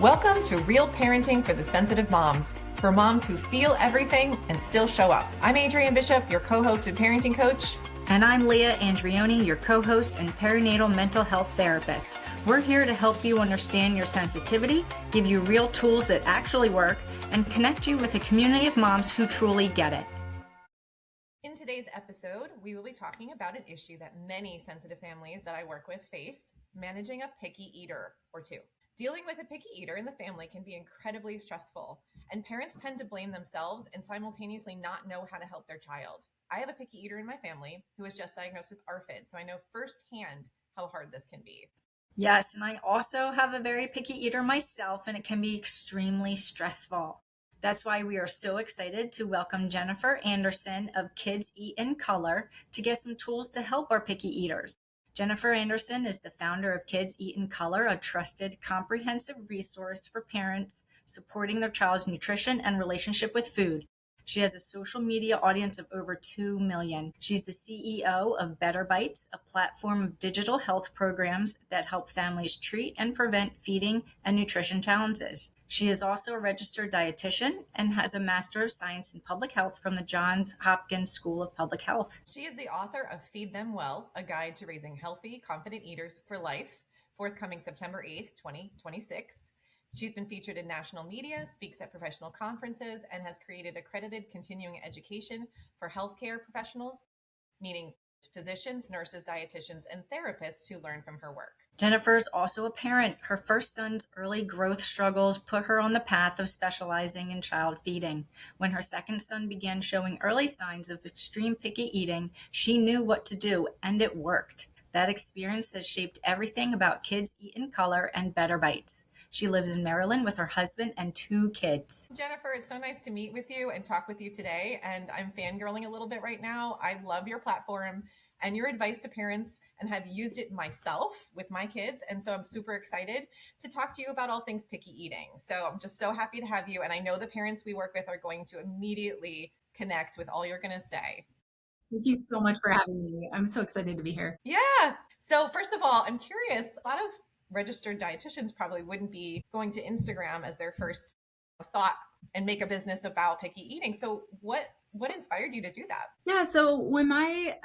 Welcome to Real Parenting for the Sensitive Moms, for moms who feel everything and still show up. I'm Adrienne Bishop, your co-host and parenting coach. And I'm Leah Andrioni, your co-host and perinatal mental health therapist. We're here to help you understand your sensitivity, give you real tools that actually work, and connect you with a community of moms who truly get it. In today's episode, we will be talking about an issue that many sensitive families that I work with face, managing a picky eater or two. Dealing with a picky eater in the family can be incredibly stressful, and parents tend to blame themselves and simultaneously not know how to help their child. I have a picky eater in my family who was just diagnosed with ARFID, so I know firsthand how hard this can be. Yes, and I also have a very picky eater myself, and it can be extremely stressful. That's why we are so excited to welcome Jennifer Anderson of Kids Eat in Color to get some tools to help our picky eaters. Jennifer Anderson is the founder of Kids Eat in Color, a trusted, comprehensive resource for parents supporting their child's nutrition and relationship with food. She has a social media audience of over 2 million. She's the CEO of Better Bites, a platform of digital health programs that help families treat and prevent feeding and nutrition challenges. She is also a registered dietitian and has a Master of Science in Public Health from the Johns Hopkins School of Public Health. She is the author of Feed Them Well, a guide to raising healthy, confident eaters for life, forthcoming September 8th, 2026. She's been featured in national media, speaks at professional conferences, and has created accredited continuing education for healthcare professionals, meaning physicians, nurses, dietitians, and therapists who learn from her work. Jennifer is also a parent. Her first son's early growth struggles put her on the path of specializing in child feeding. When her second son began showing early signs of extreme picky eating, she knew what to do, and it worked. That experience has shaped everything about Kids Eat in Color and Better Bites. She lives in Maryland with her husband and 2 kids. Jennifer, it's so nice to meet with you and talk with you today. And I'm fangirling a little bit right now. I love your platform and your advice to parents and have used it myself with my kids. And so I'm super excited to talk to you about all things picky eating. So I'm just so happy to have you. And I know the parents we work with are going to immediately connect with all you're going to say. Thank you so much for having me. I'm so excited to be here. Yeah. So first of all, I'm curious, a lot of registered dietitians probably wouldn't be going to Instagram as their first thought and make a business about picky eating. So what inspired you to do that? Yeah, so when my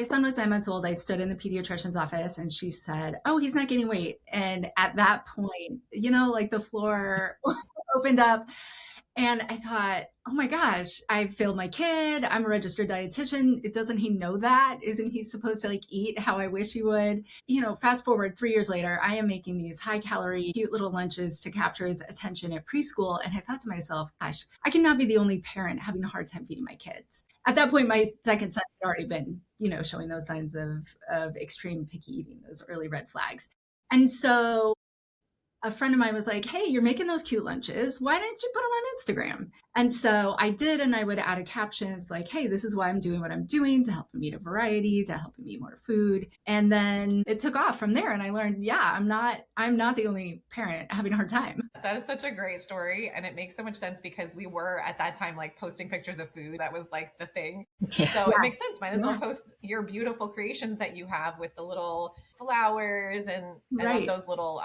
son was 9 months old, I stood in the pediatrician's office and she said, "Oh, he's not gaining weight." And at that point, like the floor opened up. And I thought, oh my gosh, I failed my kid. I'm a registered dietitian. Doesn't he know that? Isn't he supposed to eat how I wish he would? Fast forward 3 years later, I am making these high calorie, cute little lunches to capture his attention at preschool. And I thought to myself, gosh, I cannot be the only parent having a hard time feeding my kids. At that point, my second son had already been, showing those signs of extreme picky eating, those early red flags. And so a friend of mine was like, "Hey, you're making those cute lunches. Why didn't you put them on Instagram?" And so I did, and I would add a caption. It's like, "Hey, this is why I'm doing what I'm doing, to help him eat a variety, to help him eat more food." And then it took off from there, and I learned, I'm not the only parent having a hard time. That is such a great story, and it makes so much sense because we were at that time posting pictures of food. That was the thing. Yeah. So it makes sense. Might as well post your beautiful creations that you have with the little flowers and Right. those little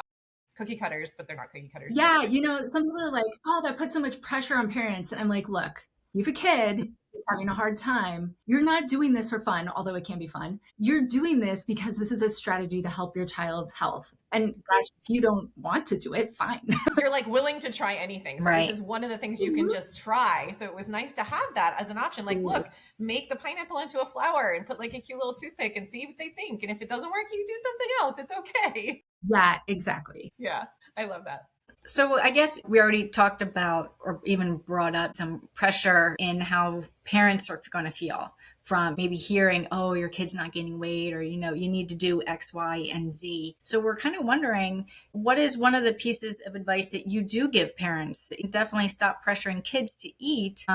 cookie cutters, but they're not cookie cutters. Yeah, some people are like, "Oh, that puts so much pressure on parents." And I'm like, look, you have a kid who's having a hard time. You're not doing this for fun, although it can be fun. You're doing this because this is a strategy to help your child's health. And gosh, if you don't want to do it, fine. You're willing to try anything. So Right. This is one of the things you can just try. So it was nice to have that as an option. Look, make the pineapple into a flower and put a cute little toothpick and see what they think. And if it doesn't work, you do something else. It's okay. Yeah, exactly. Yeah, I love that. So I guess we already talked about or even brought up some pressure in how parents are going to feel from maybe hearing, "Oh, your kid's not gaining weight," or, you need to do X, Y, and Z. So we're kind of wondering, what is one of the pieces of advice that you do give parents? Definitely stop pressuring kids to eat,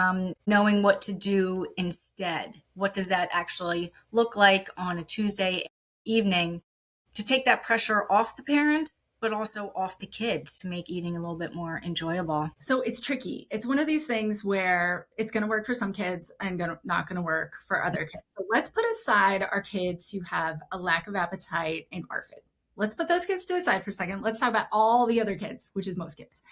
knowing what to do instead. What does that actually look like on a Tuesday evening to take that pressure off the parents, but also off the kids to make eating a little bit more enjoyable? So it's tricky. It's one of these things where it's going to work for some kids and not going to work for other kids. So let's put aside our kids who have a lack of appetite and ARFID. let's put those kids to the side for a second. Let's talk about all the other kids, which is most kids.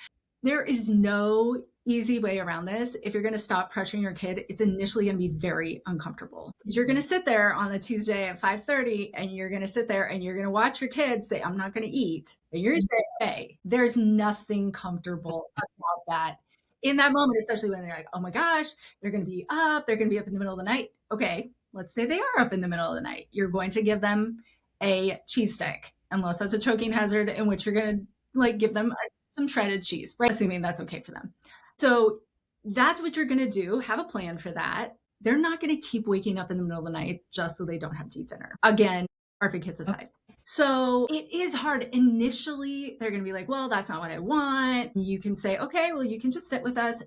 There is no easy way around this. If you're going to stop pressuring your kid, it's initially going to be very uncomfortable. Because you're going to sit there on a Tuesday at 5:30 and you're going to sit there and you're going to watch your kids say, I'm not going to eat. And you're going to say, hey, there's nothing comfortable about that. In that moment, especially when they're like, oh my gosh, they're going to be up. They're going to be up in the middle of the night. Okay, let's say they are up in the middle of the night. You're going to give them a cheese stick, unless that's a choking hazard, in which you're going to like give them some shredded cheese, assuming that's okay for them. So that's what you're going to do. Have a plan for that. They're not going to keep waking up in the middle of the night just so they don't have to eat dinner. Again, ARFID kids aside. So it is hard. Initially, they're going to be like, well, that's not what I want. You can say, okay, well, you can just sit with us.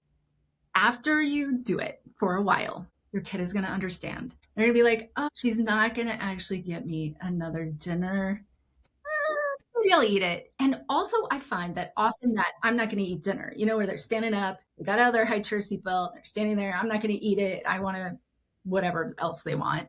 After you do it for a while, your kid is going to understand. They're going to be like, oh, she's not going to actually get me another dinner. Maybe I'll eat it. And also I find that often that I'm not going to eat dinner, where they're standing up, they got out of their high chair seatbelt, they're standing there. I'm not going to eat it. I want to, whatever else they want.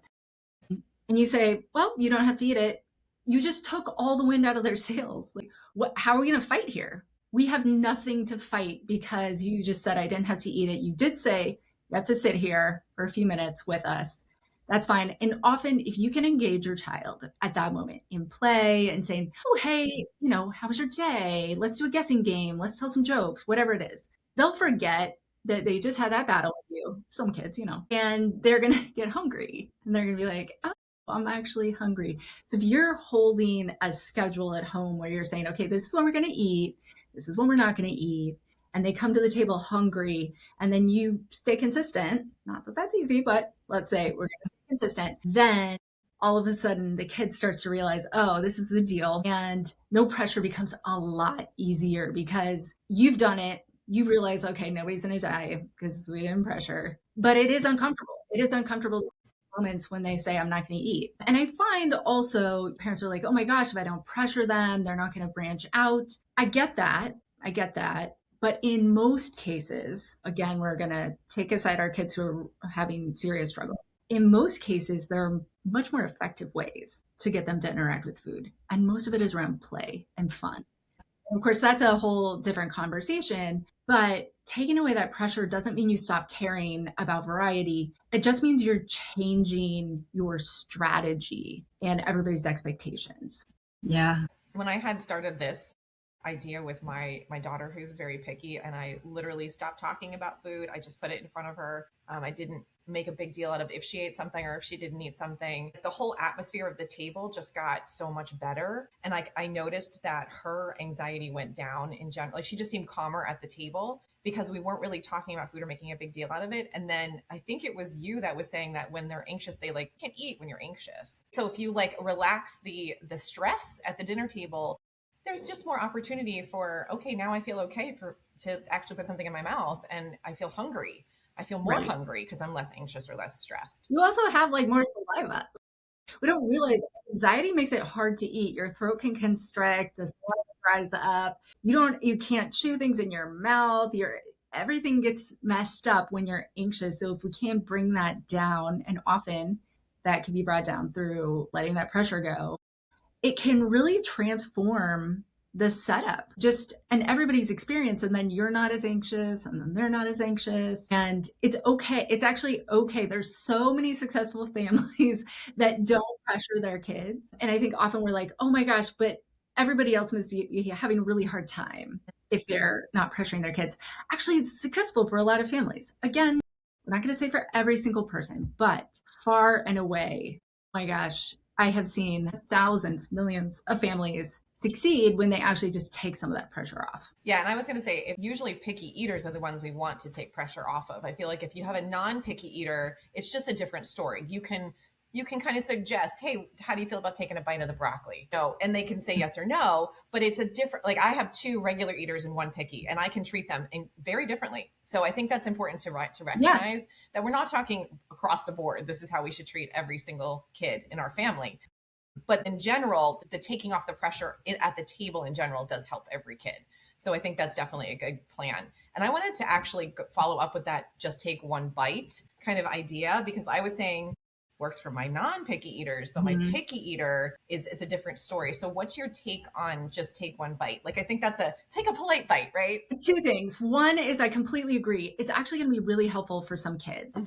And you say, well, you don't have to eat it. You just took all the wind out of their sails. Like, how are we going to fight here? We have nothing to fight because you just said I didn't have to eat it. You did say you have to sit here for a few minutes with us. That's fine. And often if you can engage your child at that moment in play and saying, oh, hey, how was your day? Let's do a guessing game. Let's tell some jokes, whatever it is. They'll forget that they just had that battle with you, some kids, and they're going to get hungry and they're going to be like, oh, I'm actually hungry. So if you're holding a schedule at home where you're saying, okay, this is when we're going to eat, this is when we're not going to eat, and they come to the table hungry, and then you stay consistent, not that that's easy, but let's say we're going to stay consistent, then all of a sudden the kid starts to realize, oh, this is the deal. And no pressure becomes a lot easier because you've done it. You realize, okay, nobody's going to die because we didn't pressure, but it is uncomfortable. It is uncomfortable moments when they say, I'm not going to eat. And I find also parents are like, oh my gosh, if I don't pressure them, they're not going to branch out. I get that. But in most cases, again, we're going to take aside our kids who are having serious struggle. In most cases, there are much more effective ways to get them to interact with food. And most of it is around play and fun. And of course, that's a whole different conversation. But taking away that pressure doesn't mean you stop caring about variety. It just means you're changing your strategy and everybody's expectations. Yeah. When I had started this idea with my daughter, who's very picky, and I literally stopped talking about food. I just put it in front of her. I didn't make a big deal out of if she ate something or if she didn't eat something. The whole atmosphere of the table just got so much better. And I noticed that her anxiety went down in general. Like she just seemed calmer at the table because we weren't really talking about food or making a big deal out of it. And then I think it was you that was saying that when they're anxious, they can't eat when you're anxious. So if you relax the stress at the dinner table, there's just more opportunity for, okay, now I feel okay to actually put something in my mouth and I feel hungry. I feel more hungry because I'm less anxious or less stressed. You also have more saliva. We don't realize anxiety makes it hard to eat. Your throat can constrict, the saliva dries up. You can't chew things in your mouth. Everything gets messed up when you're anxious. So if we can't bring that down, and often that can be brought down through letting that pressure go, it can really transform the setup and everybody's experience. And then you're not as anxious and then they're not as anxious, and it's okay. It's actually okay. There's so many successful families that don't pressure their kids. And I think often we're like, oh my gosh, but everybody else must be having a really hard time if they're not pressuring their kids. Actually, it's successful for a lot of families. Again, we're not going to say for every single person, but far and away, oh my gosh, I have seen thousands, millions of families succeed when they actually just take some of that pressure off. Yeah. And I was going to say, usually picky eaters are the ones we want to take pressure off of. I feel like if you have a non-picky eater, it's just a different story. You can kind of suggest, hey, how do you feel about taking a bite of the broccoli? No, and they can say yes or no, but it's a different, I have 2 regular eaters and 1 picky, and I can treat them very differently. So I think that's important to recognize that we're not talking across the board. This is how we should treat every single kid in our family. But in general, the taking off the pressure at the table in general does help every kid. So I think that's definitely a good plan. And I wanted to actually follow up with that just take one bite kind of idea, because I was saying, works for my non-picky eaters, but my picky eater it's a different story. So what's your take on just take one bite? Like, I think that's take a polite bite, right? Two things. One is I completely agree. It's actually going to be really helpful for some kids.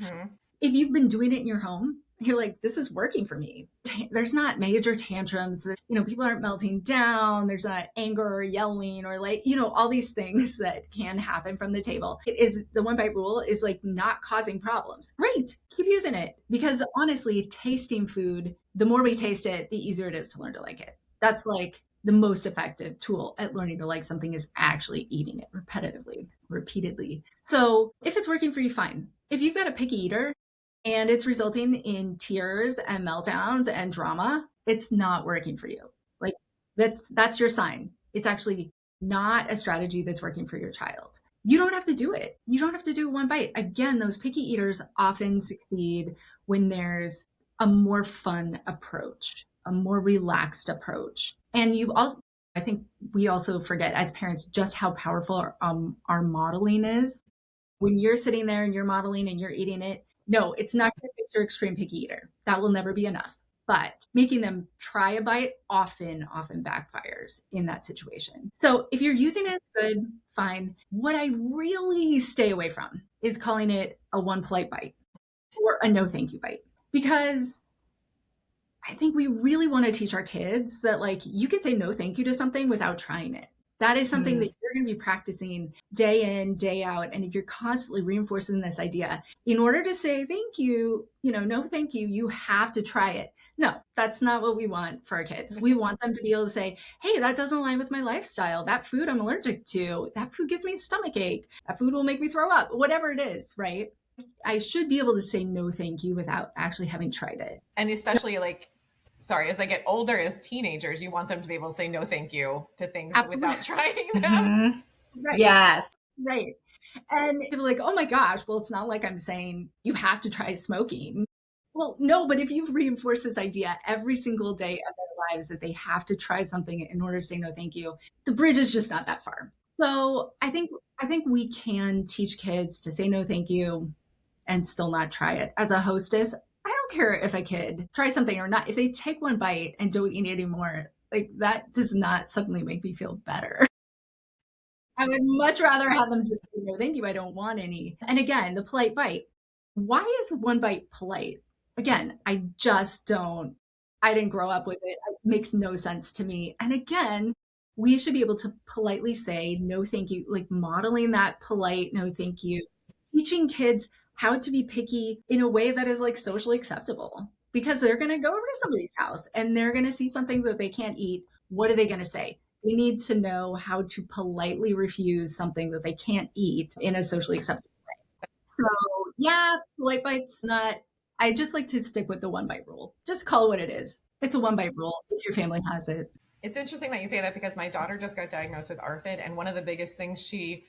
If you've been doing it in your home, you're like, this is working for me. There's not major tantrums. People aren't melting down. There's not anger or yelling or all these things that can happen from the table. It is the one bite rule is like not causing problems. Great. Keep using it, because honestly, tasting food, the more we taste it, the easier it is to learn to like it. That's like the most effective tool at learning to like something is actually eating it repeatedly. So if it's working for you, fine. If you've got a picky eater and it's resulting in tears and meltdowns and drama, it's not working for you. Like that's your sign. It's actually not a strategy that's working for your child. You don't have to do it. You don't have to do one bite. Again, those picky eaters often succeed when there's a more fun approach, a more relaxed approach. And I think we also forget as parents just how powerful our modeling is. When you're sitting there and you're modeling and you're eating it, no, it's not going to fix your extreme picky eater. That will never be enough. But making them try a bite often backfires in that situation. So if you're using it, it's good, fine. What I really stay away from is calling it a one polite bite or a no thank you bite, because I think we really want to teach our kids that like you can say no thank you to something without trying it. That is something that you're going to be practicing day in, day out. And if you're constantly reinforcing this idea, in order to say thank you, no thank you, you have to try it. No, that's not what we want for our kids. We want them to be able to say, hey, that doesn't align with my lifestyle. That food I'm allergic to. That food gives me a stomach ache. That food will make me throw up. Whatever it is, right? I should be able to say no thank you without actually having tried it. And especially as they get older, as teenagers, you want them to be able to say no thank you to things without trying them. Right. Yes. Right. And people are like, oh my gosh, well, it's not like I'm saying you have to try smoking. Well, no, but if you've reinforced this idea every single day of their lives that they have to try something in order to say no thank you, the bridge is just not that far. So I think we can teach kids to say no thank you and still not try it. As a hostess, I don't care if a kid tries something or not. If they take one bite and don't eat anymore, like that does not suddenly make me feel better. I would much rather have them just say, no, thank you, I don't want any. And again, the polite bite. Why is one bite polite? Again, I didn't grow up with it. It makes no sense to me. And again, we should be able to politely say no, thank you, like modeling that polite no, thank you, teaching kids how to be picky in a way that is like socially acceptable, because they're going to go over to somebody's house and they're going to see something that they can't eat. What are they going to say? They need to know how to politely refuse something that they can't eat in a socially acceptable way. So yeah, polite bite's not, I just like to stick with the one bite rule. Just call it what it is. It's a one bite rule if your family has it. It's interesting that you say that, because my daughter just got diagnosed with ARFID. And one of the biggest things she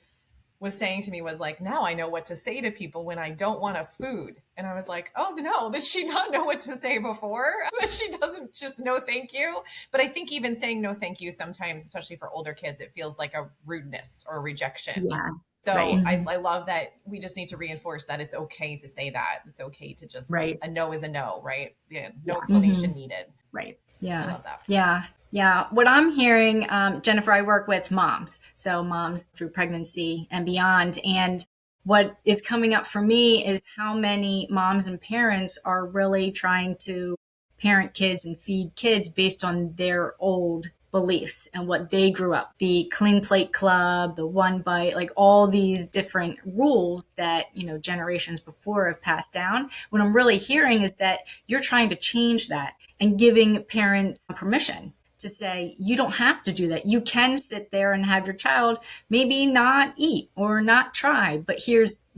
was saying to me was like, now I know what to say to people when I don't want a food. And I was like, oh no, did she not know what to say before? That she doesn't just no thank you. But I think even saying no thank you sometimes, especially for older kids, it feels like a rudeness or a rejection. Yeah. So right. I love that we just need to reinforce that it's okay to say that. It's okay to just, a no is a no, right? Yeah, no explanation needed. Right. Yeah. I love that. Yeah. Yeah. What I'm hearing, Jennifer, I work with moms. So moms through pregnancy and beyond. And what is coming up for me is how many moms and parents are really trying to parent kids and feed kids based on their old beliefs and what they grew up. The clean plate club, the one bite, like all these different rules that, generations before have passed down. What I'm really hearing is that you're trying to change that and giving parents permission to say, you don't have to do that. You can sit there and have your child maybe not eat or not try, but here's,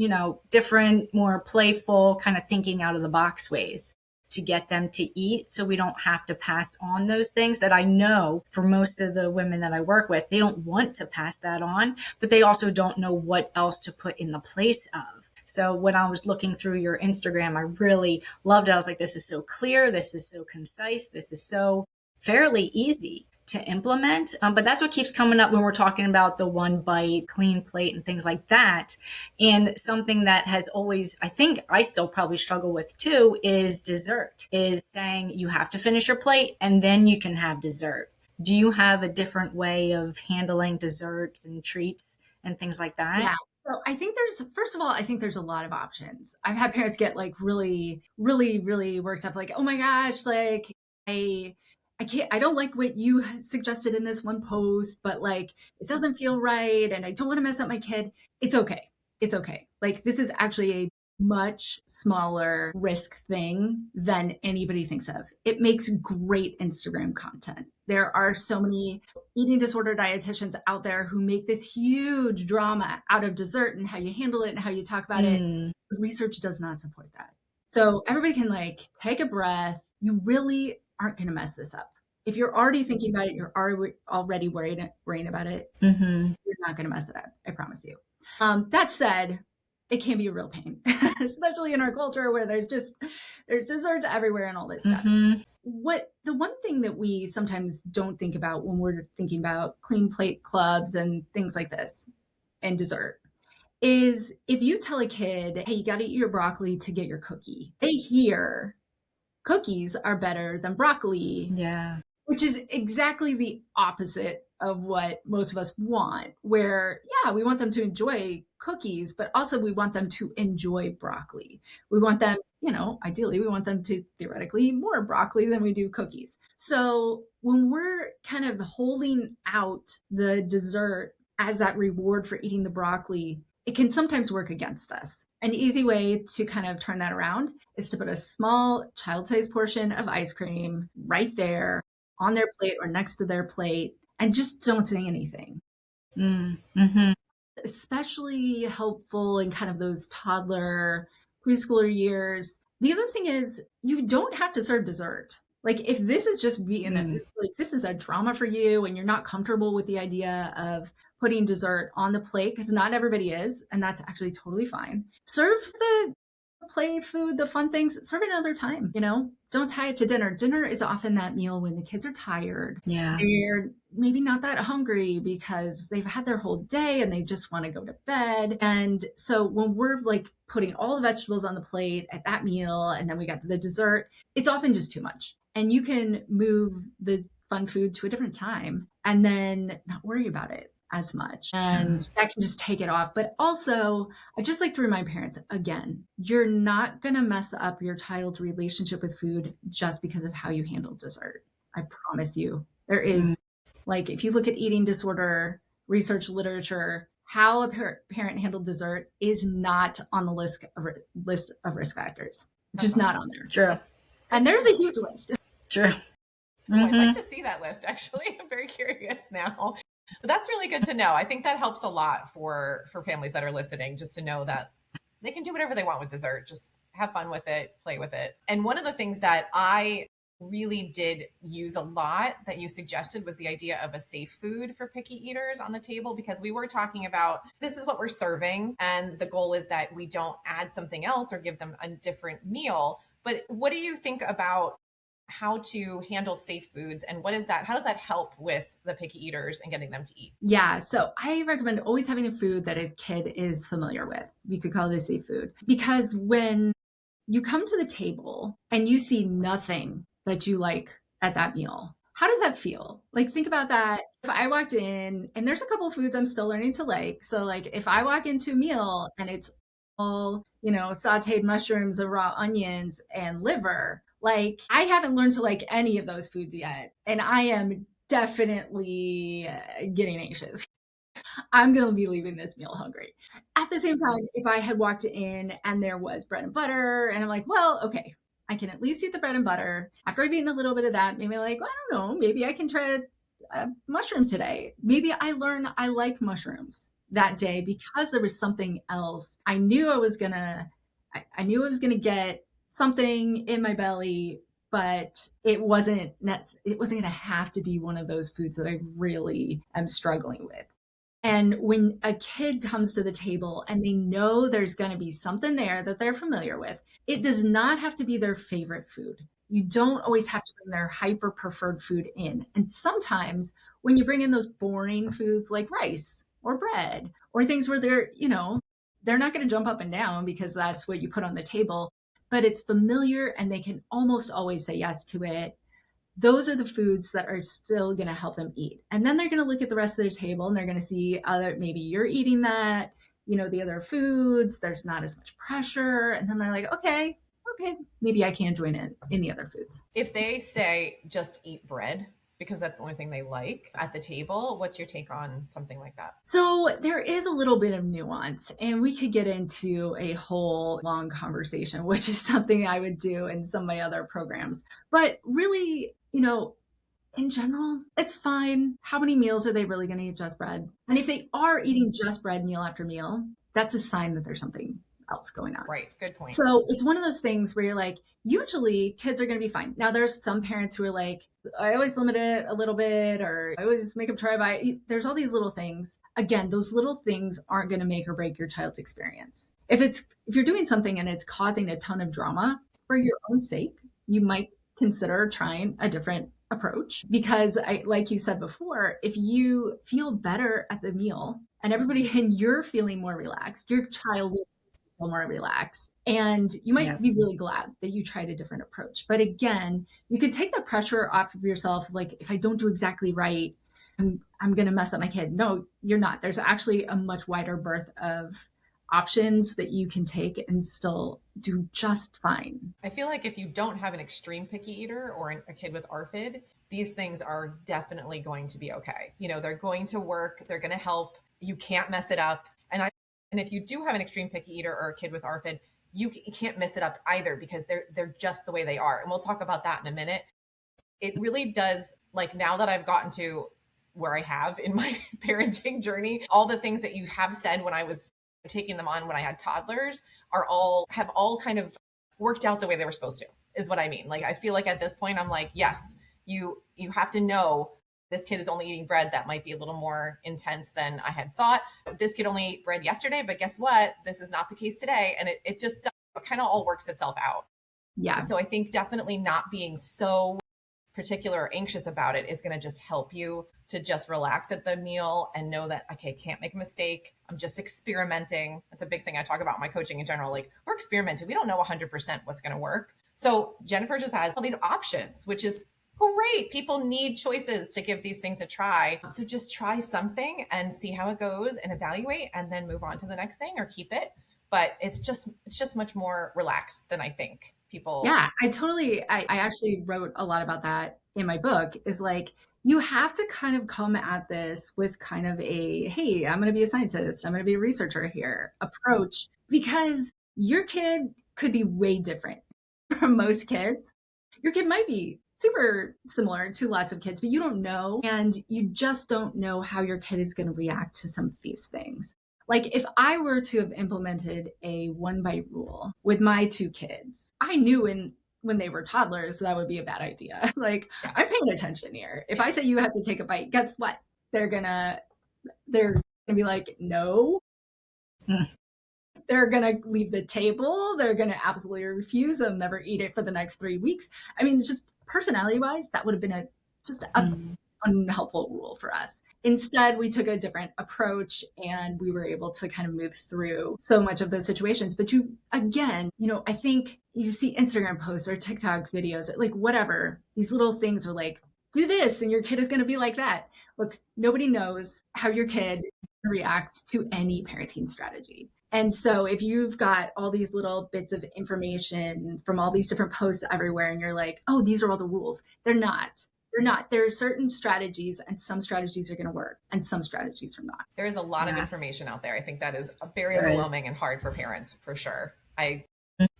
different, more playful kind of thinking out of the box ways to get them to eat, so we don't have to pass on those things that I know for most of the women that I work with, they don't want to pass that on, but they also don't know what else to put in the place of. So when I was looking through your Instagram, I really loved it. I was like, this is so clear. This is so concise. This is so fairly easy to implement. But that's what keeps coming up when we're talking about the one bite, clean plate, and things like that. And something that has always, I think I still probably struggle with too, is dessert, is saying you have to finish your plate and then you can have dessert. Do you have a different way of handling desserts and treats and things like that? Yeah. So I think first of all, I think there's a lot of options. I've had parents get like really, really, really worked up, like, oh my gosh, like I don't like what you suggested in this one post, but like it doesn't feel right and I don't want to mess up my kid. It's okay. It's okay. Like this is actually a much smaller risk thing than anybody thinks of. It makes great Instagram content. There are so many eating disorder dietitians out there who make this huge drama out of dessert and how you handle it and how you talk about it. Research does not support that. So everybody can like take a breath. You really aren't going to mess this up. If you're already thinking about it, you're already worrying about it, you're not going to mess it up. I promise you. That said, it can be a real pain, especially in our culture where there's desserts everywhere and all this stuff. The one thing that we sometimes don't think about when we're thinking about clean plate clubs and things like this and dessert is if you tell a kid, hey, you got to eat your broccoli to get your cookie, they hear cookies are better than broccoli. Yeah. Which is exactly the opposite of what most of us want, where, yeah, we want them to enjoy cookies, but also we want them to enjoy broccoli. We want them, ideally, we want them to theoretically eat more broccoli than we do cookies. So when we're kind of holding out the dessert as that reward for eating the broccoli, it can sometimes work against us. An easy way to kind of turn that around is to put a small child-sized portion of ice cream right there on their plate or next to their plate and just don't say anything. Especially helpful in kind of those toddler, preschooler years. The other thing is you don't have to serve dessert. Like if this is just being like this is a drama for you and you're not comfortable with the idea of putting dessert on the plate, because not everybody is, and that's actually totally fine. Serve the play food, the fun things, serve it another time, don't tie it to dinner. Dinner is often that meal when the kids are tired. Yeah. They're maybe not that hungry because they've had their whole day and they just want to go to bed. And so when we're like putting all the vegetables on the plate at that meal and then we got the dessert, it's often just too much. And you can move the fun food to a different time and then not worry about it as much. And that can just take it off. But also, I just like to remind parents, again, you're not going to mess up your child's relationship with food just because of how you handle dessert. I promise you. There is, like, if you look at eating disorder research literature, how a parent handled dessert is not on the list of risk factors. It's just not on there. True. And there's a huge list. True. I'd like to see that list, actually. I'm very curious now. But that's really good to know. I think that helps a lot for families that are listening, just to know that they can do whatever they want with dessert. Just have fun with it, play with it. And one of the things that I really did use a lot that you suggested was the idea of a safe food for picky eaters on the table, because we were talking about this is what we're serving. And the goal is that we don't add something else or give them a different meal. But what do you think about how to handle safe foods and how does that help with the picky eaters and getting them to eat? Yeah. So I recommend always having a food that a kid is familiar with. You could call it a safe food, because when you come to the table and you see nothing that you like at that meal, how does that feel? Like, think about that. If I walked in and there's a couple of foods I'm still learning to like. So like if I walk into a meal and it's all, sauteed mushrooms and raw onions and liver, like I haven't learned to like any of those foods yet. And I am definitely getting anxious. I'm going to be leaving this meal hungry. At the same time, if I had walked in and there was bread and butter and I'm like, well, okay, I can at least eat the bread and butter. After I've eaten a little bit of that, maybe like, I don't know, maybe I can try a mushroom today. Maybe I learn I like mushrooms that day because there was something else. I knew I was going to get something in my belly, but it wasn't going to have to be one of those foods that I really am struggling with. And when a kid comes to the table and they know there's going to be something there that they're familiar with, it does not have to be their favorite food. You don't always have to bring their hyper preferred food in. And sometimes when you bring in those boring foods like rice or bread or things where they're not going to jump up and down because that's what you put on the table, but it's familiar and they can almost always say yes to it. Those are the foods that are still going to help them eat. And then they're going to look at the rest of their table and they're going to see maybe you're eating that, the other foods, there's not as much pressure. And then they're like, okay, maybe I can join in the other foods. If they say just eat bread because that's the only thing they like at the table, what's your take on something like that? So there is a little bit of nuance, and we could get into a whole long conversation, which is something I would do in some of my other programs. But really, in general, it's fine. How many meals are they really going to eat just bread? And if they are eating just bread meal after meal, that's a sign that there's something else going on. Right. Good point. So it's one of those things where you're like, usually kids are going to be fine. Now there's some parents who are like, I always limit it a little bit, or I always make them try by. There's all these little things. Again, those little things aren't going to make or break your child's experience. If you're doing something and it's causing a ton of drama for your own sake, you might consider trying a different approach, because like you said before, if you feel better at the meal and you're feeling more relaxed, your child will feel more relaxed, and you might be really glad that you tried a different approach. But again, you can take the pressure off of yourself. Like, if I don't do exactly right, I'm going to mess up my kid. No, you're not. There's actually a much wider berth of options that you can take and still do just fine. I feel like if you don't have an extreme picky eater or a kid with ARFID, these things are definitely going to be okay. They're going to work. They're going to help. You can't mess it up. And if you do have an extreme picky eater or a kid with ARFID, you can't mess it up either, because they're just the way they are. And we'll talk about that in a minute. It really does, like, now that I've gotten to where I have in my parenting journey, all the things that you have said when I was taking them on when I had toddlers have all kind of worked out the way they were supposed to, is what I mean. Like, I feel like at this point, I'm like, yes, you have to know this kid is only eating bread. That might be a little more intense than I had thought. This kid only ate bread yesterday, but guess what? This is not the case today. And it just kind of all works itself out. Yeah. So I think definitely not being so particular or anxious about it is going to just help you to just relax at the meal and know that, okay, can't make a mistake. I'm just experimenting. That's a big thing I talk about in my coaching in general. Like, we're experimenting. We don't know 100% what's going to work. So Jennifer just has all these options, which is great. People need choices to give these things a try. So just try something and see how it goes and evaluate, and then move on to the next thing or keep it. But it's just much more relaxed than I think people. Yeah, I actually wrote a lot about that in my book, is like, you have to kind of come at this with kind of a, hey, I'm going to be a scientist, I'm going to be a researcher here approach, because your kid could be way different from most kids. Your kid might be super similar to lots of kids, but you don't know. And you just don't know how your kid is going to react to some of these things. Like, if I were to have implemented a 1 bite rule with my 2 kids, I knew when they were toddlers that would be a bad idea. Like, I'm paying attention here. If I say you have to take a bite, guess what? They're gonna be like, no. They're gonna leave the table. They're gonna absolutely refuse. They'll never eat it for the next 3 weeks. I mean, just personality-wise, that would have been an unhelpful rule for us. Instead, we took a different approach, and we were able to kind of move through so much of those situations. But I think you see Instagram posts or TikTok videos, like, whatever, these little things are like, do this and your kid is going to be like that. Look, nobody knows how your kid reacts to any parenting strategy. And so if you've got all these little bits of information from all these different posts everywhere, and you're like, oh, these are all the rules. They're not. There are certain strategies, and some strategies are going to work and some strategies are not. There is a lot of information out there. I think that is very overwhelming and hard for parents, for sure. I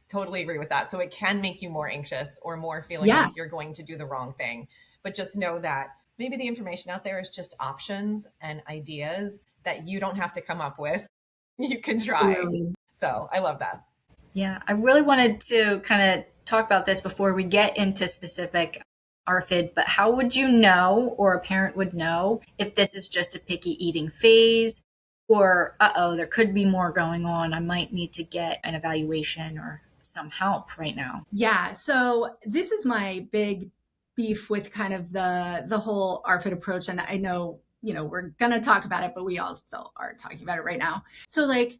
totally agree with that. So it can make you more anxious or more feeling like you're going to do the wrong thing. But just know that maybe the information out there is just options and ideas that you don't have to come up with. You can try. Absolutely. So I love that. Yeah, I really wanted to kind of talk about this before we get into specific ARFID, but how would you know, or a parent would know, if this is just a picky eating phase, or there could be more going on, I might need to get an evaluation or some help right now? Yeah. So this is my big beef with kind of the whole ARFID approach. And I know, we're going to talk about it, but we all still are talking about it right now. So like,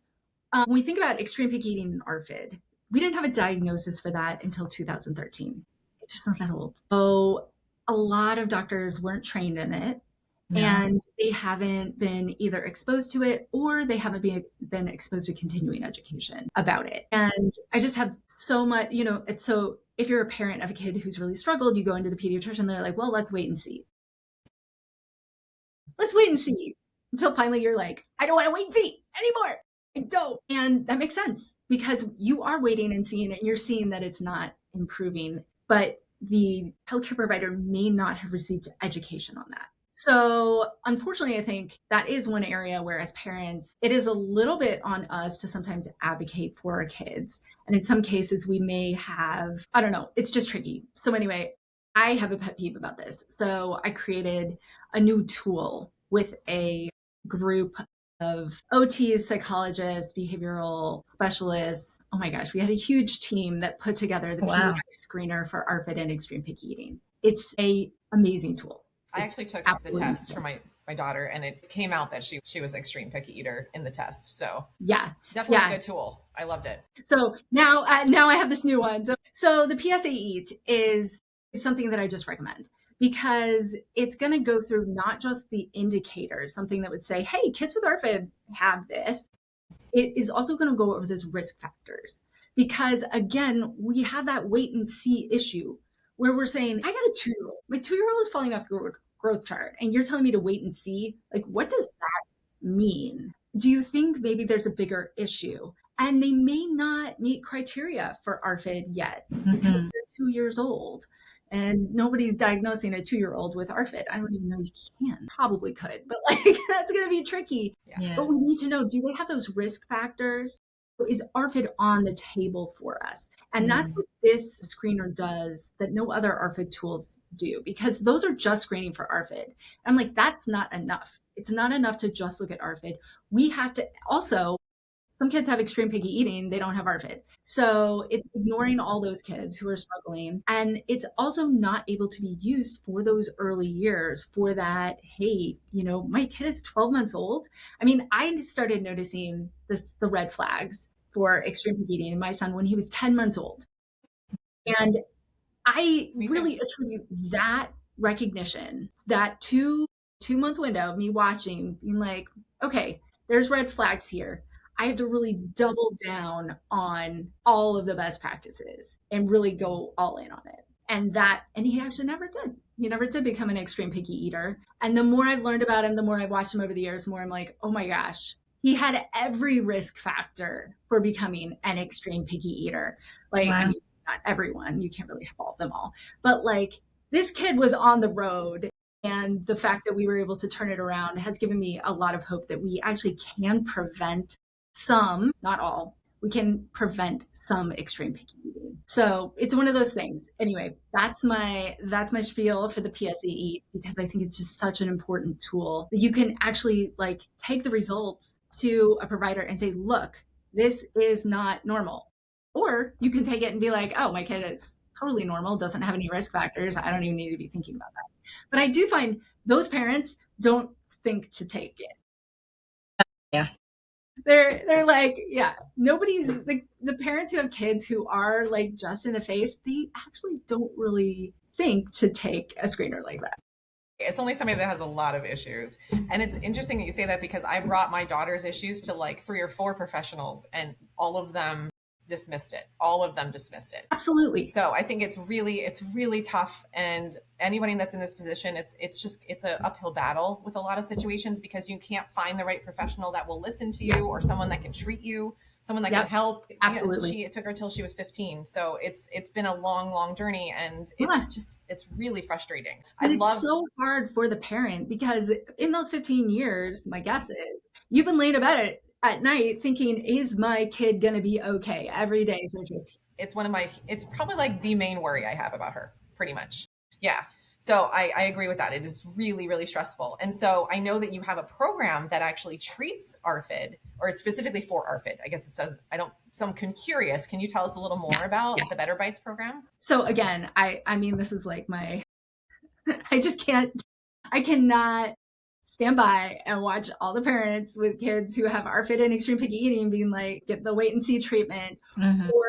when we think about extreme picky eating and ARFID, we didn't have a diagnosis for that until 2013. It's just not that old. So a lot of doctors weren't trained in it. No. And they haven't been either exposed to it or they haven't been exposed to continuing education about it. And I just have so much, it's so if you're a parent of a kid who's really struggled, you go into the pediatrician, they're like, well, let's wait and see. Let's wait and see until finally you're like, I don't want to wait and see anymore. I don't. And that makes sense because you are waiting and seeing it and you're seeing that it's not improving, but the healthcare provider may not have received education on that. So unfortunately, I think that is one area where as parents, it is a little bit on us to sometimes advocate for our kids. And in some cases, we may have, I don't know, it's just tricky. So anyway, I have a pet peeve about this. So I created a new tool with a group of OTs, psychologists, behavioral specialists. Oh my gosh, we had a huge team that put together the pediatric screener for ARFID and extreme picky eating. It's an amazing tool. I actually took the test for my daughter and it came out that she was an extreme picky eater in the test. So yeah, definitely a good tool. I loved it. So now I have this new one. So the PSA Eat is something that I just recommend because it's going to go through not just the indicators, something that would say, hey, kids with ARFID have this. It is also going to go over those risk factors because again, we have that wait and see issue where we're saying, I got a 2-year-old. My 2-year-old is falling off the growth chart and you're telling me to wait and see. Like, what does that mean? Do you think maybe there's a bigger issue? And they may not meet criteria for ARFID yet because they're 2 years old and nobody's diagnosing a 2-year-old with ARFID. I don't even know you can. Probably could, but like that's going to be tricky. Yeah. But we need to know, do they have those risk factors? Is ARFID on the table for us? And that's what this screener does that no other ARFID tools do, because those are just screening for ARFID. I'm like, that's not enough. It's not enough to just look at ARFID. We have to also, some kids have extreme picky eating, they don't have ARFID. So it's ignoring all those kids who are struggling. And it's also not able to be used for those early years for that, hey, my kid is 12 months old. I mean, I started noticing the red flags for extreme picky eating in my son when he was 10 months old. And I really attribute that recognition, that 2-month window of me watching, being like, okay, there's red flags here. I have to really double down on all of the best practices and really go all in on it. And he actually never did. He never did become an extreme picky eater. And the more I've learned about him, the more I've watched him over the years, the more I'm like, oh my gosh, he had every risk factor for becoming an extreme picky eater. Like, wow. I mean, not everyone, you can't really fault them all, but like this kid was on the road. And the fact that we were able to turn it around has given me a lot of hope that we actually can prevent some, not all, we can prevent some extreme picky eating. So it's one of those things. Anyway, that's my spiel for the PSA Eat, because I think it's just such an important tool that you can actually like take the results to a provider and say, look, this is not normal. Or you can take it and be like, oh, my kid is totally normal, doesn't have any risk factors. I don't even need to be thinking about that. But I do find those parents don't think to take it. Yeah. They're like, yeah, nobody's the parents who have kids who are like just in the face, they actually don't really think to take a screener like that. It's only somebody that has a lot of issues. And it's interesting that you say that because I brought my daughter's issues to like 3 or 4 professionals and all of them dismissed it. All of them dismissed it. Absolutely. So I think it's really tough. And anybody that's in this position, it's an uphill battle with a lot of situations because you can't find the right professional that will listen to you or someone that can treat you, someone that can help. Absolutely. It took her till she was 15. So it's been a long journey and it's really frustrating. It's so hard for the parent because in those 15 years, my guess is you've been laying about it at night thinking, is my kid going to be okay every day for 15? It's probably like the main worry I have about her, pretty much. Yeah. So I agree with that. It is really, really stressful. And so I know that you have a program that actually treats ARFID, or it's specifically for ARFID. I guess it says, I don't, so I'm curious. Can you tell us a little more about the Better Bites program? So again, I mean, this is like my, I cannot stand by and watch all the parents with kids who have ARFID and extreme picky eating being like, get the wait and see treatment, or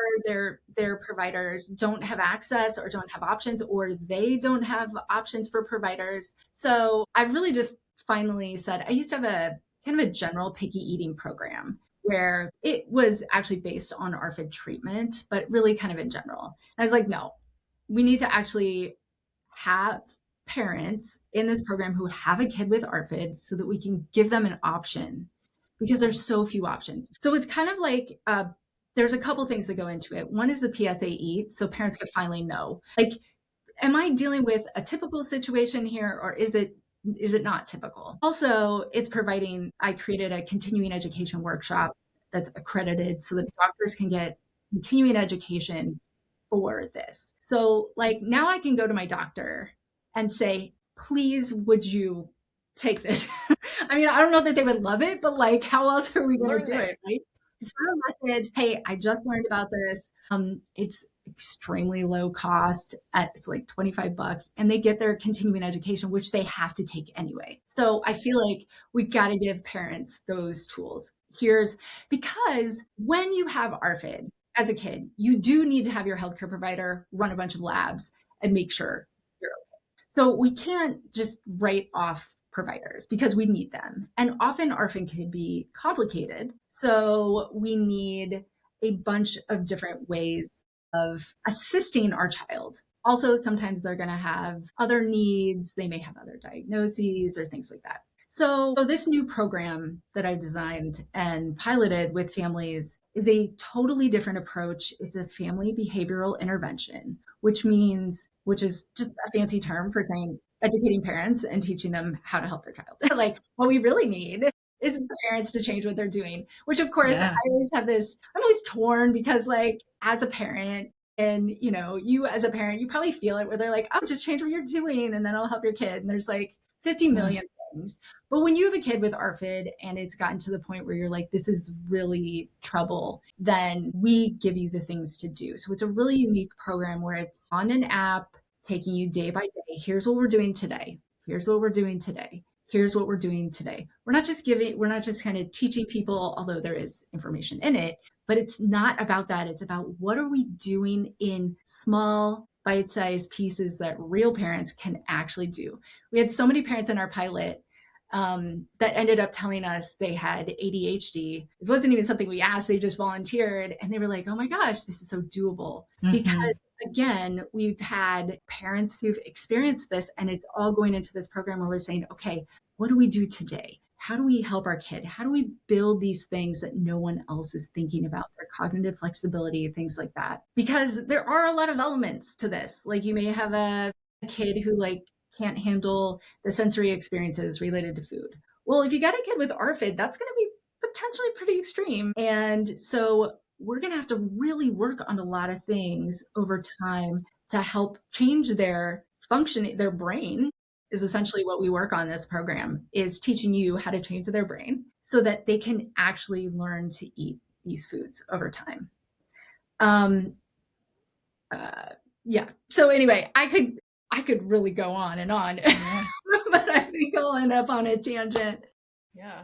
their providers don't have access or don't have options, or they don't have options for providers. So I've really just finally said, I used to have a kind of a general picky eating program where it was actually based on ARFID treatment, but really kind of in general. And I was like, no, we need to actually have parents in this program who have a kid with ARFID so that we can give them an option, because there's so few options. So it's kind of like, there's a couple things that go into it. One is the PSA eat, so parents can finally know, like, am I dealing with a typical situation here, or is it not typical? Also, it's providing, I created a continuing education workshop that's accredited so that doctors can get continuing education for this. So like now I can go to my doctor and say, please, would you take this? I mean, I don't know that they would love it, but like, how else are we going to do it, right? Send a message, hey, I just learned about this. It's extremely low cost. It's like $25, and they get their continuing education, which they have to take anyway. So I feel like we've got to give parents those tools. Because when you have ARFID as a kid, you do need to have your healthcare provider run a bunch of labs and make sure you're okay. So we can't just write off providers because we need them. And often ARFID can be complicated. So we need a bunch of different ways of assisting our child. Also, sometimes they're going to have other needs. They may have other diagnoses or things like that. So this new program that I've designed and piloted with families is a totally different approach. It's a family behavioral intervention, which is just a fancy term for saying educating parents and teaching them how to help their child. Like what we really need is parents to change what they're doing, which of course I always have this, I'm always torn because like as a parent, and you know, you as a parent, you probably feel it where they're like, oh, just change what you're doing and then I'll help your kid. And there's like 50 million things. But when you have a kid with ARFID and it's gotten to the point where you're like, this is really trouble, then we give you the things to do. So it's a really unique program where it's on an app taking you day by day. Here's what we're doing today. Here's what we're doing today. Here's what we're doing today. We're not just kind of teaching people, although there is information in it, but it's not about that. It's about what are we doing in small bite-sized pieces that real parents can actually do. We had so many parents in our pilot that ended up telling us they had ADHD. It wasn't even something we asked. They just volunteered and they were like, oh my gosh, this is so doable. Because again, we've had parents who've experienced this and it's all going into this program where we're saying, okay, what do we do today? How do we help our kid? How do we build these things that no one else is thinking about? Their cognitive flexibility, things like that. Because there are a lot of elements to this. Like you may have a kid who like can't handle the sensory experiences related to food. Well, if you got a kid with ARFID, that's going to be potentially pretty extreme. And so we're going to have to really work on a lot of things over time to help change their function. Their brain is essentially what we work on this program, is teaching you how to change their brain so that they can actually learn to eat these foods over time. Yeah. So anyway, I could really go on and on, but I think I'll end up on a tangent. Yeah.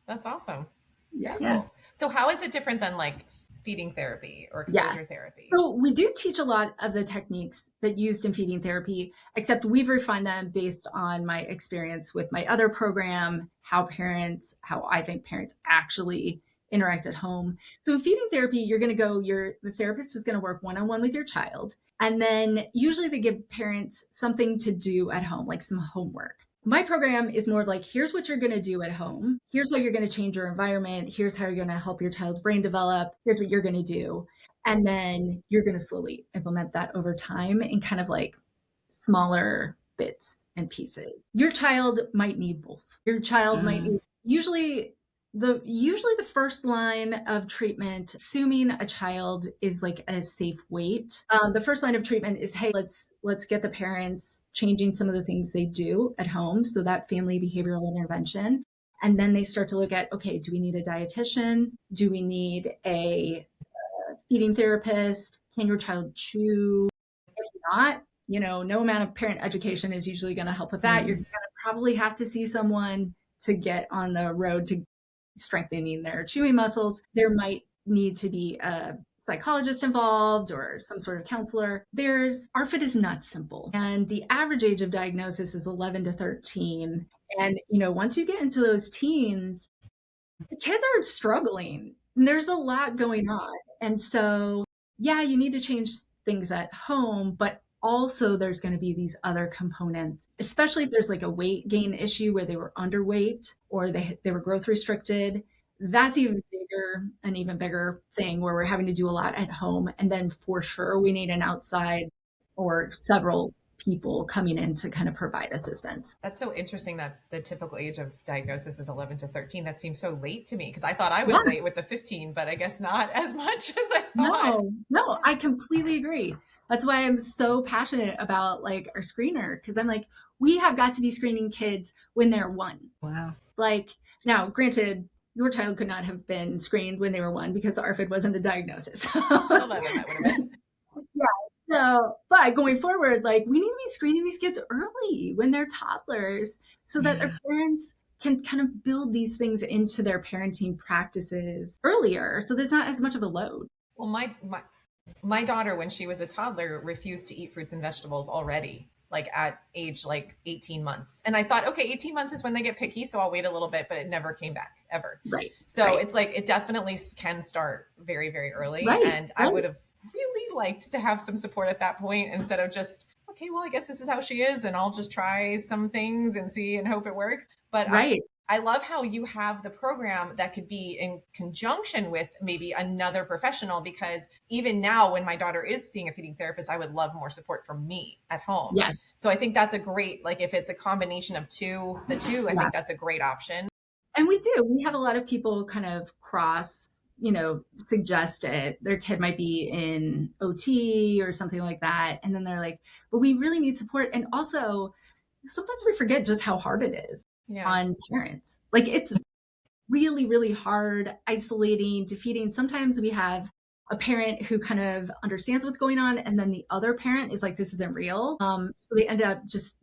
That's awesome. Yeah. Cool. So how is it different than like feeding therapy or exposure therapy? So we do teach a lot of the techniques that used in feeding therapy, except we've refined them based on my experience with my other program, how I think parents actually interact at home. So in feeding therapy, you're going to go, the therapist is going to work one-on-one with your child. And then usually they give parents something to do at home, like some homework. My program is more like, here's what you're going to do at home. Here's how you're going to change your environment. Here's how you're going to help your child's brain develop. Here's what you're going to do. And then you're going to slowly implement that over time in kind of like smaller bits and pieces. Your child might need both. Your child might need, usually Usually the first line of treatment, assuming a child is like at a safe weight, the first line of treatment is, hey, let's get the parents changing some of the things they do at home. So that family behavioral intervention. And then they start to look at, okay, do we need a dietitian? Do we need a feeding therapist? Can your child chew? If not, no amount of parent education is usually going to help with that. You're going to probably have to see someone to get on the road to strengthening their chewing muscles. There might need to be a psychologist involved or some sort of counselor. ARFID is not simple. And the average age of diagnosis is 11 to 13. And, once you get into those teens, the kids are struggling. And there's a lot going on. And so, yeah, you need to change things at home, but also there's going to be these other components, especially if there's like a weight gain issue where they were underweight or they were growth restricted. That's an even bigger thing where we're having to do a lot at home. And then for sure, we need an outside or several people coming in to kind of provide assistance. That's so interesting that the typical age of diagnosis is 11 to 13. That seems so late to me because I thought I was late with the 15, but I guess not as much as I thought. No, I completely agree. That's why I'm so passionate about like our screener, because I'm like, we have got to be screening kids when they're 1. Wow. Like, now, granted, your child could not have been screened when they were 1 because ARFID wasn't a diagnosis. 11, that would have been. Yeah. So, but going forward, like we need to be screening these kids early when they're toddlers so that their parents can kind of build these things into their parenting practices earlier. So there's not as much of a load. Well, my daughter, when she was a toddler, refused to eat fruits and vegetables already, like at age 18 months. And I thought, okay, 18 months is when they get picky, so I'll wait a little bit, but it never came back ever. Right. So it's like, it definitely can start very, very early. Right. And I would have really liked to have some support at that point instead of just, okay, well, I guess this is how she is and I'll just try some things and see and hope it works. But I love how you have the program that could be in conjunction with maybe another professional, because even now when my daughter is seeing a feeding therapist, I would love more support from me at home. Yes. So I think that's a great, like if it's a combination of the two, I think that's a great option. And we have a lot of people kind of suggest it. Their kid might be in OT or something like that. And then they're like, but we really need support. And also sometimes we forget just how hard it is on parents. Like it's really, really hard, isolating, defeating. Sometimes we have a parent who kind of understands what's going on. And then the other parent is like, this isn't real. So they end up just,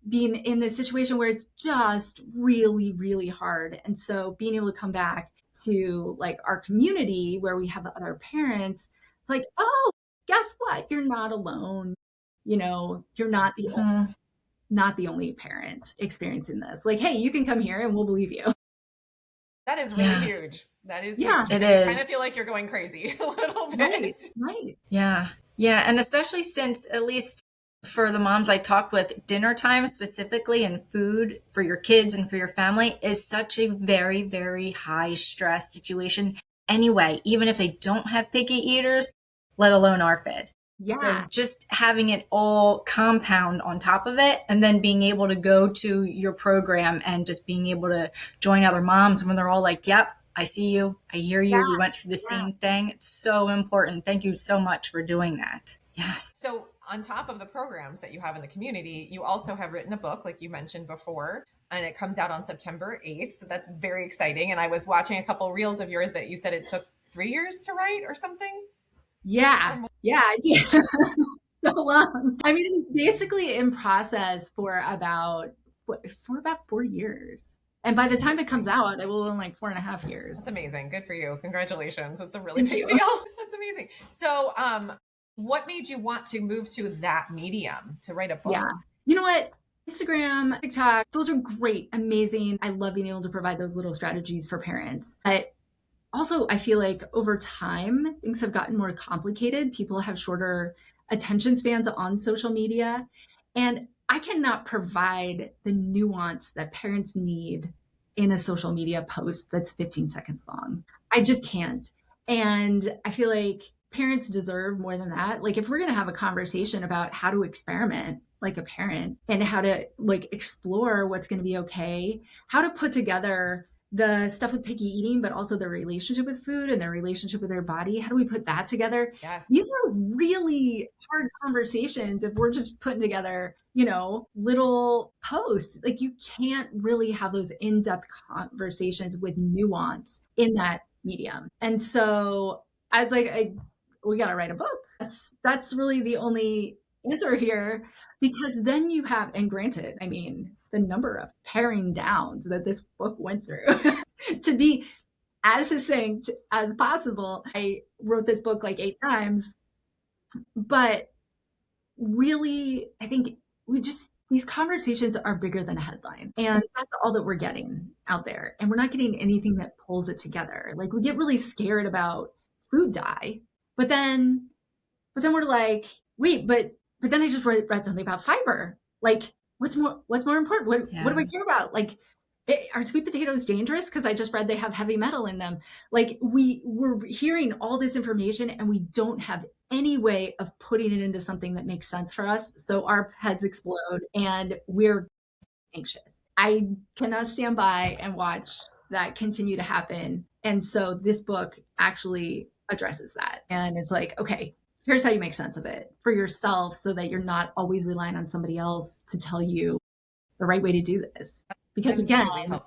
being in this situation where it's just really, really hard. And so being able to come back to like our community where we have other parents, it's like, oh, guess what? You're not alone. You're not the only parent experiencing this. Like, hey, you can come here and we'll believe you. That is really huge. That is huge. It is. You kind of feel like you're going crazy a little bit. Right. Yeah. And especially since, at least for the moms I talked with, dinner time specifically and food for your kids and for your family is such a very, very high stress situation anyway, even if they don't have picky eaters, let alone ARFID. Yeah. So just having it all compound on top of it, and then being able to go to your program and just being able to join other moms when they're all like, yep, I see you, I hear you, we went through the same thing. It's so important. Thank you so much for doing that. Yes. So on top of the programs that you have in the community, you also have written a book, like you mentioned before, and it comes out on September 8th. So that's very exciting. And I was watching a couple reels of yours that you said it took 3 years to write or something. Yeah, I did. So long. I mean, it was basically in process for about 4 years. And by the time it comes out, it will be in like 4.5 years. That's amazing. Good for you. Congratulations. It's a really big deal. That's amazing. So, what made you want to move to that medium to write a book? Yeah. You know what? Instagram, TikTok, those are great, amazing. I love being able to provide those little strategies for parents. But also, I feel like over time, things have gotten more complicated. People have shorter attention spans on social media. And I cannot provide the nuance that parents need in a social media post that's 15 seconds long. I just can't. And I feel like parents deserve more than that. Like if we're going to have a conversation about how to experiment like a parent and how to like explore what's going to be okay, how to put together the stuff with picky eating, but also their relationship with food and their relationship with their body. How do we put that together? Yes. These are really hard conversations if we're just putting together, little posts. Like, you can't really have those in-depth conversations with nuance in that medium. And so I was like, we got to write a book. That's really the only answer here, because then you have, and granted, I mean, the number of paring downs that this book went through to be as succinct as possible. I wrote this book like 8 times, but really, I think these conversations are bigger than a headline, and that's all that we're getting out there. And we're not getting anything that pulls it together. Like, we get really scared about food dye, but then we're like, wait, but then I just read something about fiber. Like, what's more important? What do I care about? Like, are sweet potatoes dangerous because I just read they have heavy metal in them? Like, we're hearing all this information and we don't have any way of putting it into something that makes sense for us. So our heads explode and we're anxious. I cannot stand by and watch that continue to happen. And so this book actually addresses that. And it's like, okay, here's how you make sense of it for yourself so that you're not always relying on somebody else to tell you the right way to do this. Because again, really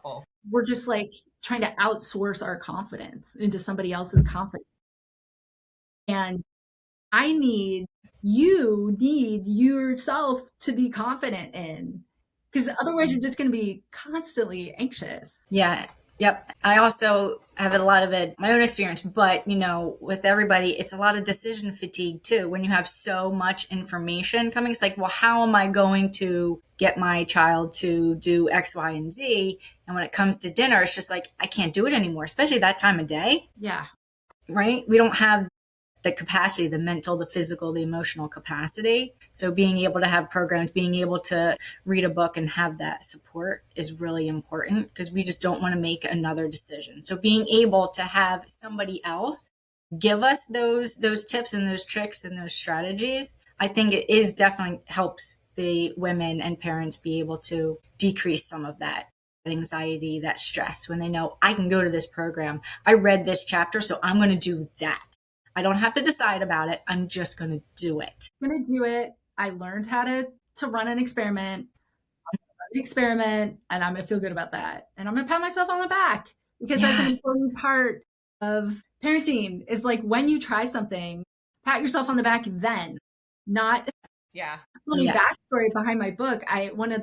we're just like trying to outsource our confidence into somebody else's confidence. And you need yourself to be confident in, because otherwise you're just going to be constantly anxious. Yeah. Yep. I also have a lot of it, my own experience, but with everybody, it's a lot of decision fatigue too. When you have so much information coming, it's like, well, how am I going to get my child to do X, Y, and Z? And when it comes to dinner, it's just like, I can't do it anymore, especially that time of day. Yeah. Right. We don't have the capacity, the mental, the physical, the emotional capacity. So being able to have programs, being able to read a book and have that support is really important, because we just don't want to make another decision. So being able to have somebody else give us those tips and those tricks and those strategies, I think it is definitely helps the women and parents be able to decrease some of that anxiety, that stress, when they know, I can go to this program. I read this chapter, so I'm going to do that. I don't have to decide about it. I'm just going to do it. I'm going to do it. I learned how to run an experiment. And I'm going to feel good about that. And I'm going to pat myself on the back, because that's an important part of parenting, is like, when you try something, pat yourself on the back then, not funny backstory behind my book. One of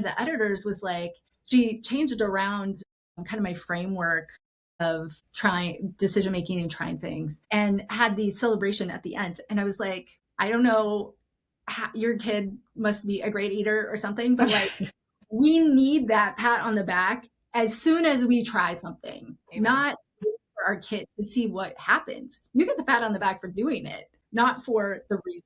the editors was like, she changed around kind of my framework of trying decision making and trying things, and had the celebration at the end. And I was like, I don't know, your kid must be a great eater or something, but like, we need that pat on the back as soon as we try something. Amen. Not for our kid to see what happens. You get the pat on the back for doing it, not for the result.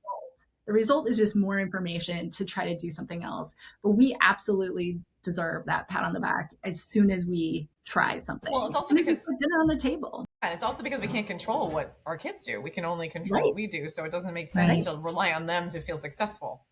The result is just more information to try to do something else. But we absolutely deserve that pat on the back as soon as we try something. Well, it's also because we put dinner on the table. And it's also because we can't control what our kids do. We can only control what we do. So it doesn't make sense to rely on them to feel successful.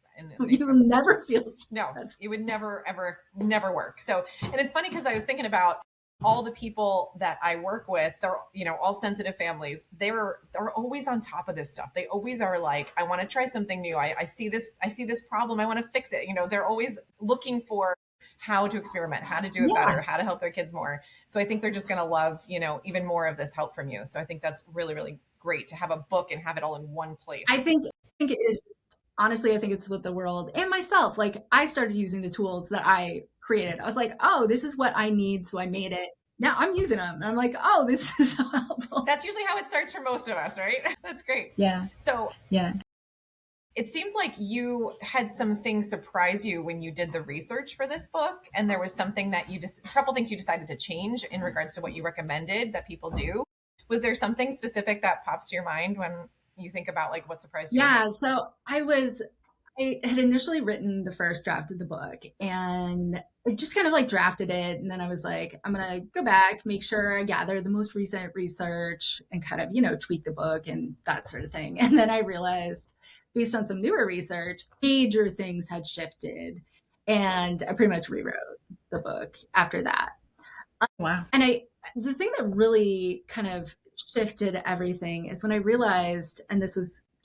You will never feel successful. No, it would never work. So, and it's funny because I was thinking about all the people that I work with. They're, all sensitive families. They're always on top of this stuff. They always are like, I want to try something new. I see this problem. I want to fix it. They're always looking for how to experiment, how to do it better, how to help their kids more. So I think they're just going to love, even more of this help from you. So I think that's really, really great to have a book and have it all in one place. I think it is. Honestly, I think it's what the world and myself, like, I started using the tools that I created. I was like, oh, this is what I need. So I made it. Now I'm using them. And I'm like, oh, this is so helpful. That's usually how it starts for most of us, right? That's great. Yeah. So it seems like you had some things surprise you when you did the research for this book. And there was something that a couple things you decided to change in regards to what you recommended that people do. Was there something specific that pops to your mind when you think about like what surprised you? Yeah. So I had initially written the first draft of the book, and I just kind of like drafted it. And then I was like, I'm going to go back, make sure I gather the most recent research and kind of, tweak the book and that sort of thing. And then I realized, based on some newer research, major things had shifted, and I pretty much rewrote the book after that. Wow. And the thing that really kind of shifted everything is when I realized, and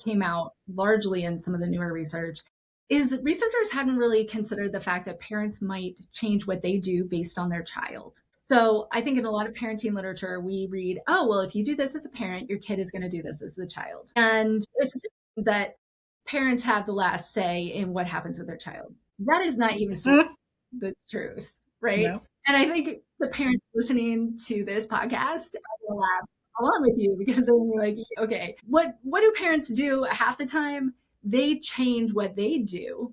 came out largely in some of the newer research, is researchers hadn't really considered the fact that parents might change what they do based on their child. So I think in a lot of parenting literature, we read, oh, well, if you do this as a parent, your kid is going to do this as the child. And it's that parents have the last say in what happens with their child. That is not even the truth, right? No. And I think the parents listening to this podcast will laugh along with you, because they're like, okay, what do parents do half the time? They change what they do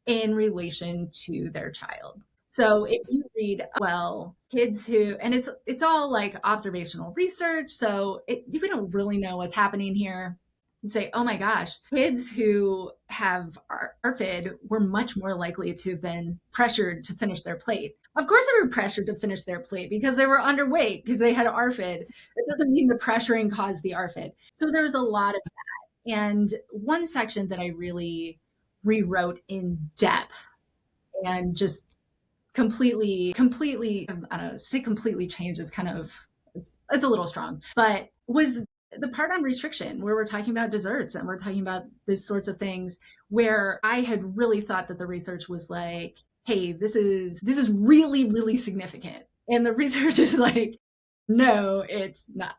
in relation to their child. So if you read, well, kids who, and it's all like observational research, so we don't really know what's happening here. You say, oh my gosh, kids who have ARFID were much more likely to have been pressured to finish their plate. Of course they were pressured to finish their plate because they were underweight, because they had ARFID. It doesn't mean the pressuring caused the ARFID. So there's a lot of that. And one section that I really rewrote in depth and just completely, I don't know, say completely changed is kind of, it's a little strong, but was the part on restriction, where we're talking about desserts and we're talking about these sorts of things, where I had really thought that the research was like, hey, this is really, really significant. And the research is like, no, it's not.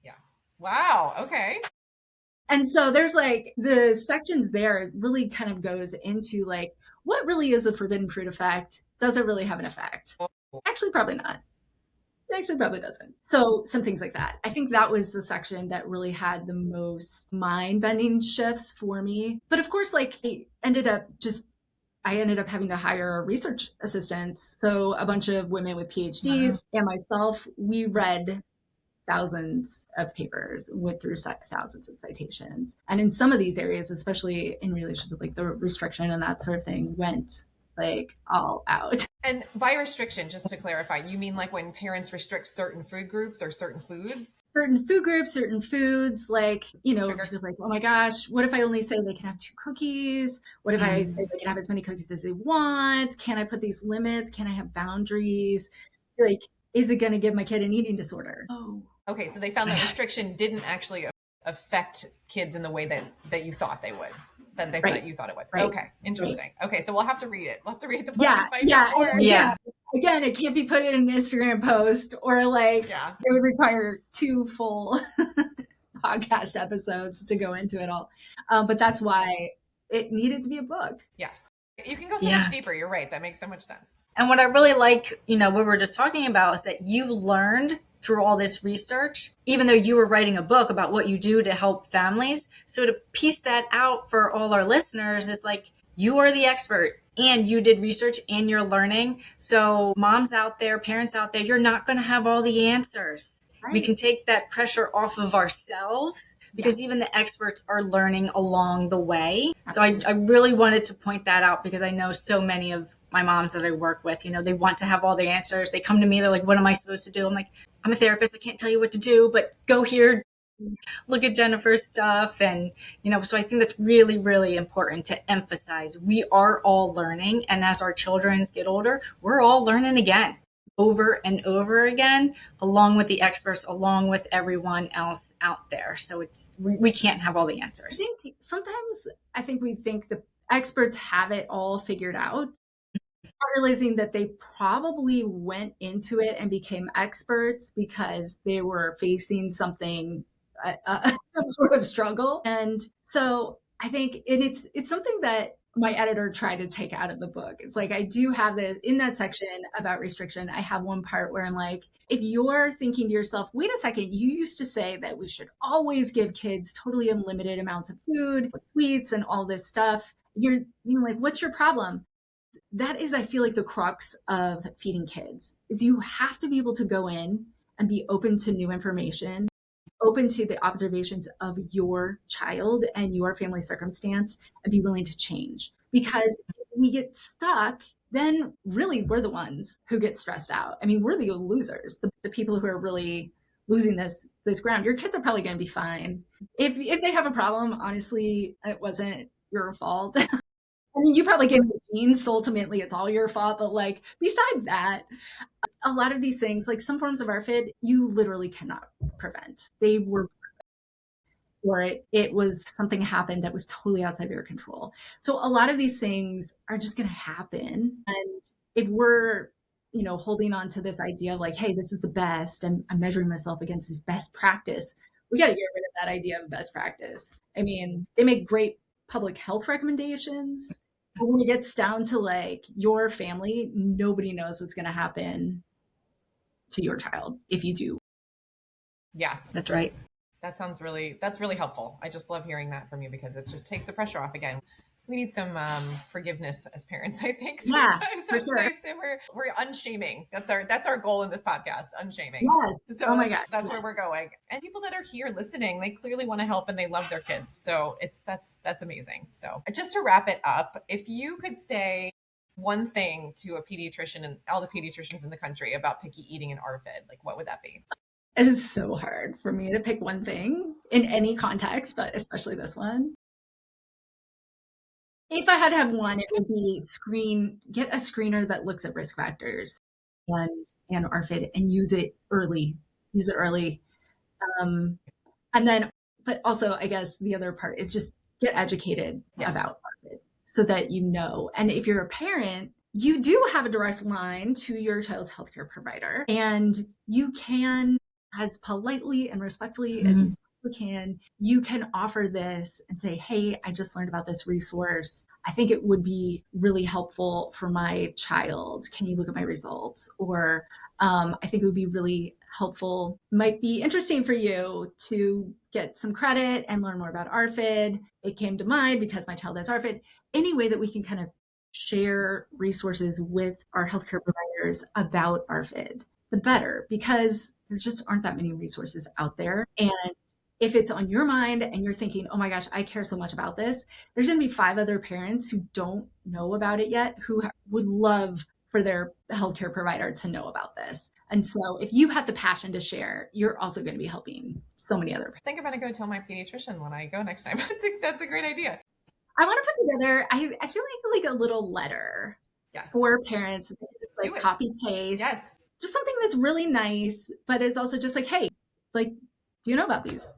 Yeah. Wow. Okay. And so there's like the sections there really kind of goes into like, what really is the forbidden fruit effect? Does it really have an effect? Actually, probably not. It actually probably doesn't. So some things like that. I think that was the section that really had the most mind-bending shifts for me. But of course, like I ended up having to hire research assistants. So a bunch of women with PhDs and myself, we read thousands of papers, went through thousands of citations. And in some of these areas, especially in relation to like the restriction and that sort of thing, went like all out. And by restriction, just to clarify, you mean like when parents restrict certain food groups or certain foods? Certain food groups, certain foods, like, Sugar. people like, oh my gosh, what if I only say they can have 2 cookies? What if I say they can have as many cookies as they want? Can I put these limits? Can I have boundaries? Like, is it going to give my kid an eating disorder? Oh. Okay, so they found that restriction didn't actually affect kids in the way that you thought they would. That you thought it would. Right. Okay, interesting. Right. Okay, so we'll have to read it. We'll have to read the book and find out more. Yeah. Again, it can't be put in an Instagram post, or like it would require 2 full podcast episodes to go into it all. But that's why it needed to be a book. Yes. You can go so much deeper. You're right. That makes so much sense. And what I really like, what we were just talking about, is that you learned through all this research, even though you were writing a book about what you do to help families. So to piece that out for all our listeners is like, you are the expert and you did research and you're learning. So moms out there, parents out there, you're not going to have all the answers. Right. We can take that pressure off of ourselves because even the experts are learning along the way. So I really wanted to point that out because I know so many of my moms that I work with, they want to have all the answers. They come to me, they're like, what am I supposed to do? I'm like, I'm a therapist. I can't tell you what to do, but go here, look at Jennifer's stuff. And, so I think that's really, really important to emphasize. We are all learning. And as our children get older, we're all learning again, over and over again, along with the experts, along with everyone else out there. So we can't have all the answers. Sometimes I think we think the experts have it all figured out, realizing that they probably went into it and became experts because they were facing something, some sort of struggle. And so I think, and it's something that my editor tried to take out of the book. It's like, I do have this in that section about restriction. I have one part where I'm like, if you're thinking to yourself, wait a second, you used to say that we should always give kids totally unlimited amounts of food, sweets, and all this stuff. You're like, what's your problem? That is, I feel like, the crux of feeding kids is you have to be able to go in and be open to new information, open to the observations of your child and your family circumstance, and be willing to change. Because if we get stuck, then really we're the ones who get stressed out. I mean, we're the losers, the people who are really losing this ground. Your kids are probably going to be fine. If they have a problem, honestly, it wasn't your fault. I mean, you probably gave them the genes, so ultimately it's all your fault. But like, besides that, a lot of these things, like some forms of ARFID, you literally cannot prevent. They were, or it was something happened that was totally outside of your control. So a lot of these things are just going to happen. And if we're, holding on to this idea of like, hey, this is the best, and I'm measuring myself against this best practice, we got to get rid of that idea of best practice. I mean, they make great public health recommendations, but when it gets down to like your family, nobody knows what's going to happen to your child if you do. Yes. That's right. That's really helpful. I just love hearing that from you because it just takes the pressure off again. We need some forgiveness as parents, I think. Sometimes for sure. We're unshaming. That's our goal in this podcast, unshaming. Yes. So oh my gosh, that's where we're going. And people that are here listening, they clearly want to help and they love their kids. So that's amazing. So just to wrap it up, if you could say one thing to a pediatrician and all the pediatricians in the country about picky eating and ARFID, like what would that be? It is so hard for me to pick one thing in any context, but especially this one. If I had to have one, it would be get a screener that looks at risk factors and ARFID and use it early. And then, but also I guess the other part is just get educated about ARFID so that you know. And if you're a parent, you do have a direct line to your child's healthcare provider, and you can, as politely and respectfully as you can, you can offer this and say, hey, I just learned about this resource. I think it would be really helpful for my child. Can you look at my results? Or I think it would be really helpful, might be interesting for you to get some credit and learn more about ARFID. It came to mind because my child has ARFID. Any way that we can kind of share resources with our healthcare providers about ARFID, the better, because there just aren't that many resources out there. And if it's on your mind and you're thinking, oh my gosh, I care so much about this, there's going to be 5 other parents who don't know about it yet, who would love for their healthcare provider to know about this. And so if you have the passion to share, you're also going to be helping so many other parents. I think I'm going to go tell my pediatrician when I go next time. That's a great idea. I want to put together, I feel like a little letter for parents, like copy paste. Yes. Just something that's really nice, but it's also just like, hey, like, do you know about these?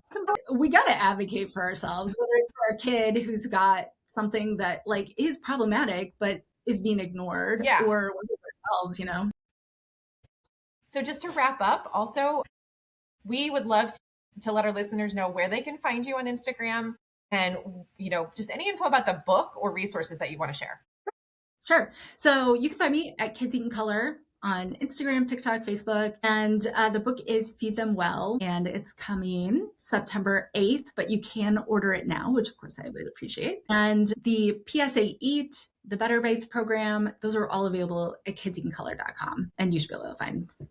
We got to advocate for ourselves, whether it's for a kid who's got something that like is problematic, but is being ignored, or ourselves, So just to wrap up, also, we would love to let our listeners know where they can find you on Instagram and, just any info about the book or resources that you want to share. Sure. So you can find me at Kids Eat in Color on Instagram, TikTok, Facebook. And the book is Feed Them Well, and it's coming September 8th, but you can order it now, which of course I would appreciate. And the PSA Eat, the Better Bites program, those are all available at kidseatincolor.com. And you should be able to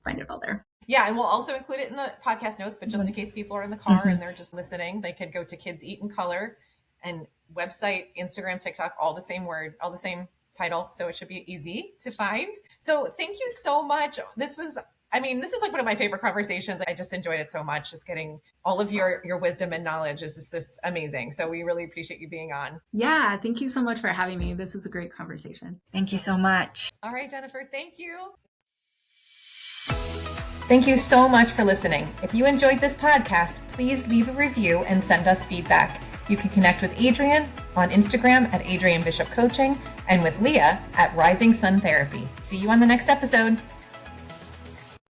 find it all there. Yeah, and we'll also include it in the podcast notes, but just in case people are in the car and they're just listening, they could go to Kids Eat in Color, and website, Instagram, TikTok, all the same word, all the same title. So it should be easy to find. So thank you so much. This is like one of my favorite conversations. I just enjoyed it so much. Just getting all of your wisdom and knowledge is just amazing. So we really appreciate you being on. Yeah. Thank you so much for having me. This is a great conversation. Thank you so much. All right, Jennifer. Thank you. Thank you so much for listening. If you enjoyed this podcast, please leave a review and send us feedback. You can connect with Adrian on Instagram at Adrian Bishop Coaching and with Leah at Rising Sun Therapy. See you on the next episode.